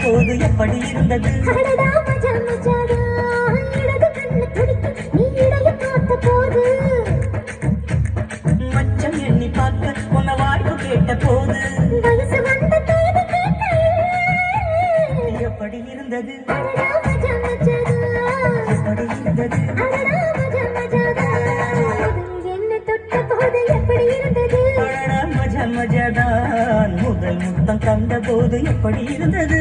போது எப்படி இருந்தது மச்சம் எண்ணி பார்க்க உன்ன வாய்ப்பு கேட்ட போது எப்படி இருந்தது எப்படி இருந்தது மஜாதான் முதல் முத்தம் தந்த போது எப்படி இருந்தது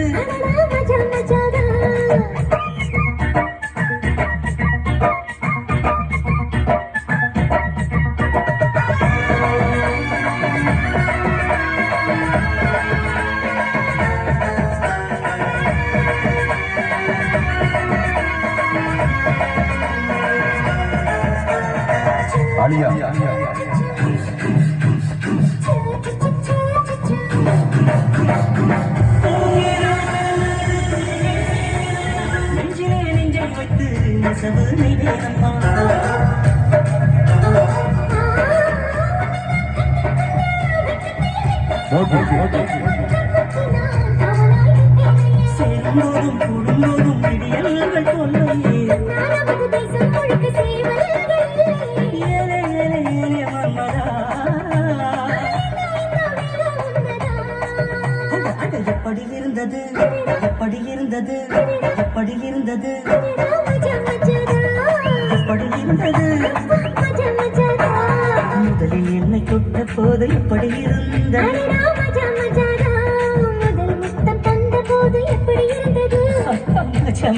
ஆலியா நெஞ்சிலே நெஞ்சை வைத்து நெசவு நெய்தேனம்மா சேரும்போதும் கூடும்போதும் விடியல்கள் கொள்ளையே ஏலே ஏலே ஏலே மன்மதா எப்படி இருந்தது எப்படி இருந்தது எப்படி இருந்தது எப்படி இருந்தது முதலில் என்னை தொட்ட போது எப்படி இருந்தது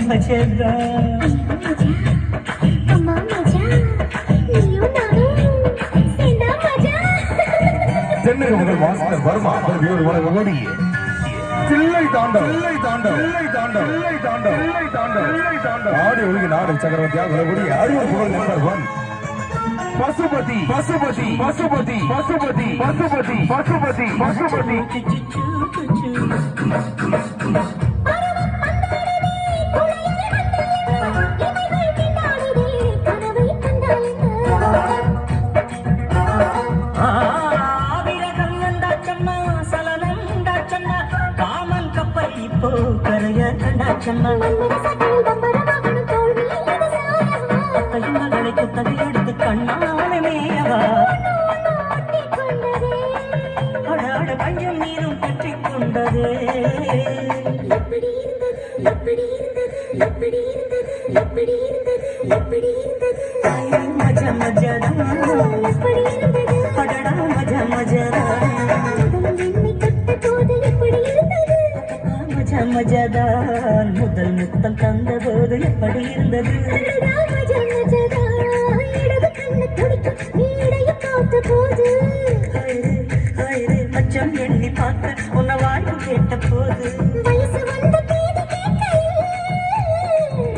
மஜா சென்னை உங்கள் வாசகர் வர்மா ஓடி தில்லை தாண்டம் ஆடி ஒழுங்கி நாடு சக்கரவர்த்தியாக ஓடி அறுவர் புகழ் நம்பர் 1 பசுபதி பசுபதி பசுபதி பசுபதி பசுபதி பசுபதி பசுபதி மகளை குத்தகை எடுத்து கண்ணானமேயவா அடாட பஞ்சம் நீரும் பற்றி கொண்டது மஜா மஜாதா அடடா மஜா மஜாதா மஜாதான் முதல் முத்தம் தந்த போது எப்படி இருந்தது மச்சம் எண்ணி பார்க்க உன்ன வாய்ப்பு கேட்ட போது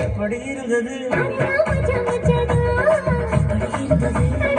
எப்படி இருந்தது எப்படி இருந்தது